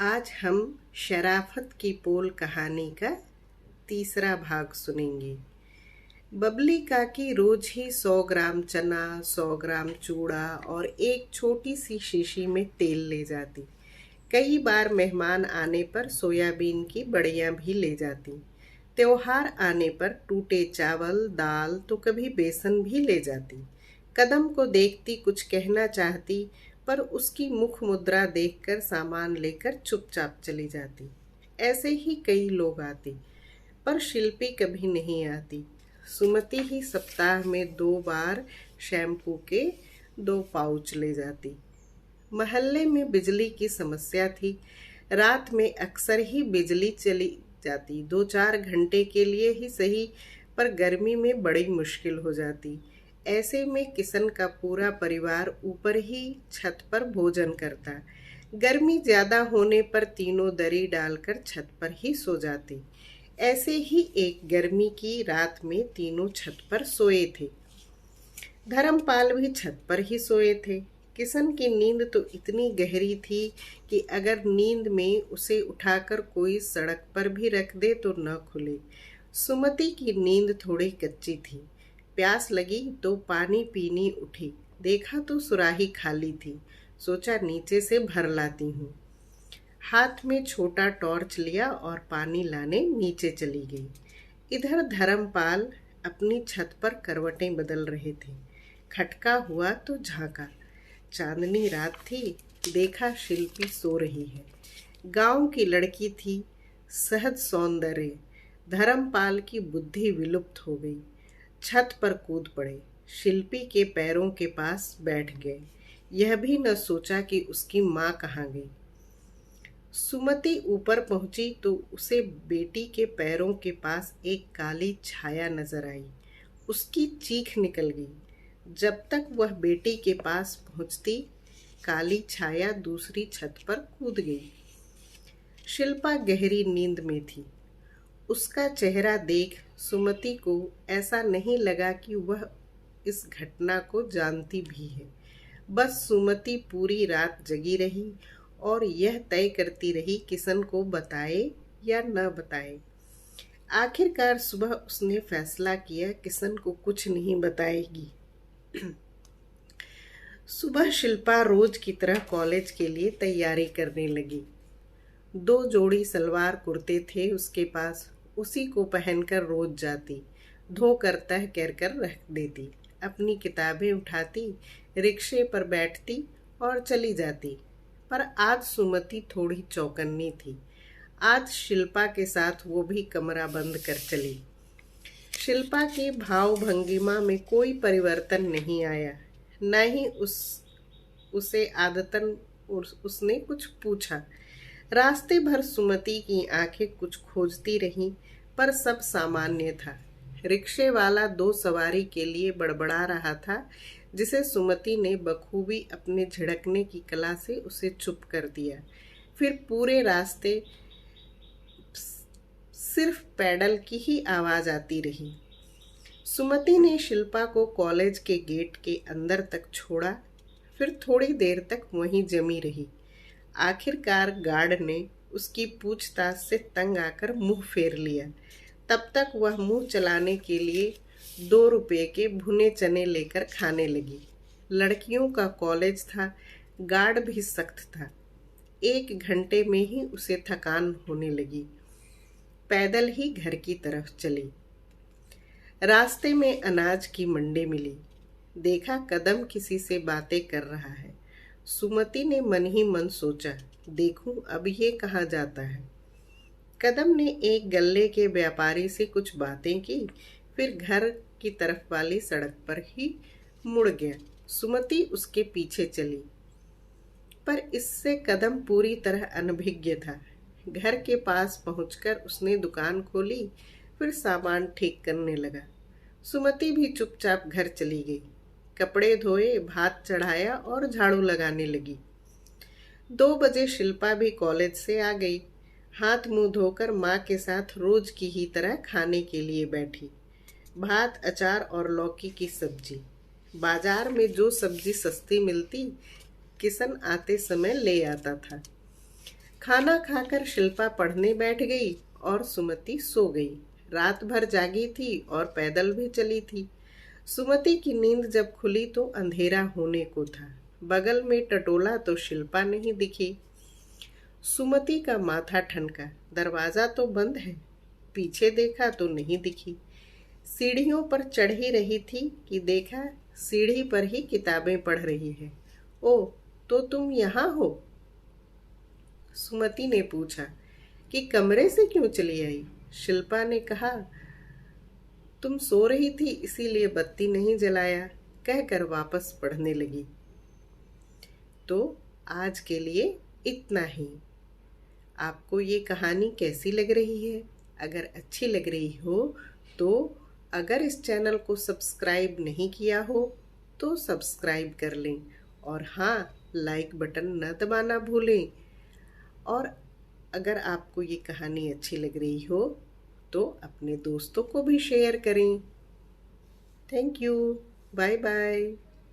आज हम शराफत की पोल कहानी का तीसरा भाग सुनेंगे। बबली काकी रोज ही 100 ग्राम चना, 100 ग्राम चूड़ा और एक छोटी सी शीशी में तेल ले जाती। कई बार मेहमान आने पर सोयाबीन की बड़ियां भी ले जाती। त्योहार आने पर टूटे चावल, दाल तो कभी बेसन भी ले जाती। कदम को देखती कुछ कहना चाहती, पर उसकी मुख मुद्रा देखकर सामान लेकर चुपचाप चली जाती। ऐसे ही कई लोग आते, पर शिल्पी कभी नहीं आती। सुमति ही सप्ताह में 2 बार शैम्पू के 2 पाउच ले जाती। मोहल्ले में बिजली की समस्या थी। रात में अक्सर ही बिजली चली जाती, 2-4 घंटे के लिए ही सही, पर गर्मी में बड़ी मुश्किल हो जाती। ऐसे में किशन का पूरा परिवार ऊपर ही छत पर भोजन करता। गर्मी ज्यादा होने पर तीनों दरी डालकर छत पर ही सो जाते। ऐसे ही एक गर्मी की रात में तीनों छत पर सोए थे। धर्मपाल भी छत पर ही सोए थे। किशन की नींद तो इतनी गहरी थी कि अगर नींद में उसे उठाकर कोई सड़क पर भी रख दे तो न खुले। सुमति की नींद थोड़ी कच्ची थी। प्यास लगी तो पानी पीनी उठी, देखा तो सुराही खाली थी। सोचा नीचे से भर लाती हूँ। हाथ में छोटा टॉर्च लिया और पानी लाने नीचे चली गई। इधर धर्मपाल अपनी छत पर करवटें बदल रहे थे। खटका हुआ तो झांका। चांदनी रात थी। देखा शिल्पी सो रही है। गांव की लड़की थी, सहज सौंदर्य। धर्मपाल की बुद्धि विलुप्त हो गई। छत पर कूद पड़े। शिल्पी के पैरों के पास बैठ गए। यह भी न सोचा कि उसकी माँ कहाँ गई। सुमति ऊपर पहुंची तो उसे बेटी के पैरों के पास एक काली छाया नजर आई। उसकी चीख निकल गई। जब तक वह बेटी के पास पहुंचती, काली छाया दूसरी छत पर कूद गई। शिल्पा गहरी नींद में थी। उसका चेहरा देख सुमति को ऐसा नहीं लगा कि वह इस घटना को जानती भी है। बस सुमति पूरी रात जगी रही और यह तय करती रही किशन को बताए या न बताए। आखिरकार सुबह उसने फैसला किया किशन को कुछ नहीं बताएगी। सुबह शिल्पा रोज की तरह कॉलेज के लिए तैयारी करने लगी। 2 जोड़ी सलवार कुर्ते थे उसके पास। उसी को पहनकर रोज जाती। धोकर तह कर रख देती। अपनी किताबें उठाती, रिक्शे पर बैठती और चली जाती। पर आज सुमति थोड़ी चौकन्नी थी। आज शिल्पा के साथ वो भी कमरा बंद कर चली। शिल्पा के भाव भंगिमा में कोई परिवर्तन नहीं आया। न ही उसे आदतन उसने कुछ पूछा। रास्ते भर सुमति की आंखें कुछ खोजती रहीं, पर सब सामान्य था। रिक्शे वाला 2 सवारी के लिए बड़बड़ा रहा था, जिसे सुमति ने बखूबी अपने झिड़कने की कला से उसे चुप कर दिया। फिर पूरे रास्ते सिर्फ पैडल की ही आवाज आती रही। सुमति ने शिल्पा को कॉलेज के गेट के अंदर तक छोड़ा, फिर थोड़ी देर तक वहीं जमी रही। आखिरकार गार्ड ने उसकी पूछताछ से तंग आकर मुंह फेर लिया। तब तक वह मुंह चलाने के लिए 2 रुपए के भुने चने लेकर खाने लगी। लड़कियों का कॉलेज था, गार्ड भी सख्त था। 1 घंटे में ही उसे थकान होने लगी। पैदल ही घर की तरफ चली। रास्ते में अनाज की मंडी मिली। देखा कदम किसी से बातें कर रहा है। सुमति ने मन ही मन सोचा, देखूं अब ये कहाँ जाता है। कदम ने एक गल्ले के व्यापारी से कुछ बातें की, फिर घर की तरफ वाली सड़क पर ही मुड़ गया। सुमति उसके पीछे चली, पर इससे कदम पूरी तरह अनभिज्ञ था। घर के पास पहुंचकर उसने दुकान खोली, फिर सामान ठीक करने लगा। सुमति भी चुपचाप घर चली गई। कपड़े धोए, भात चढ़ाया और झाड़ू लगाने लगी। 2 बजे शिल्पा भी कॉलेज से आ गई। हाथ मुंह धोकर माँ के साथ रोज की ही तरह खाने के लिए बैठी। भात, अचार और लौकी की सब्जी। बाजार में जो सब्जी सस्ती मिलती, किशन आते समय ले आता था। खाना खाकर शिल्पा पढ़ने बैठ गई और सुमति सो गई। रात भर जागी थी और पैदल भी चली थी। सुमति की नींद जब खुली तो अंधेरा होने को था। बगल में टटोला तो शिल्पा नहीं दिखी। सुमति का माथा ठनका। दरवाजा तो बंद है। पीछे देखा तो नहीं दिखी। सीढ़ियों पर चढ़ ही रही थी कि देखा सीढ़ी पर ही किताबें पढ़ रही है। ओ, तो तुम यहाँ हो? सुमति ने पूछा। कि कमरे से क्यों चली आई? शिल्पा ने कहा, तुम सो रही थी इसीलिए बत्ती नहीं जलाया, कहकर वापस पढ़ने लगी। तो आज के लिए इतना ही। आपको ये कहानी कैसी लग रही है? अगर अच्छी लग रही हो तो अगर इस चैनल को सब्सक्राइब नहीं किया हो तो सब्सक्राइब कर लें और हाँ, लाइक बटन न दबाना भूलें। और अगर आपको ये कहानी अच्छी लग रही हो तो अपने दोस्तों को भी शेयर करें। Thank you. Bye bye.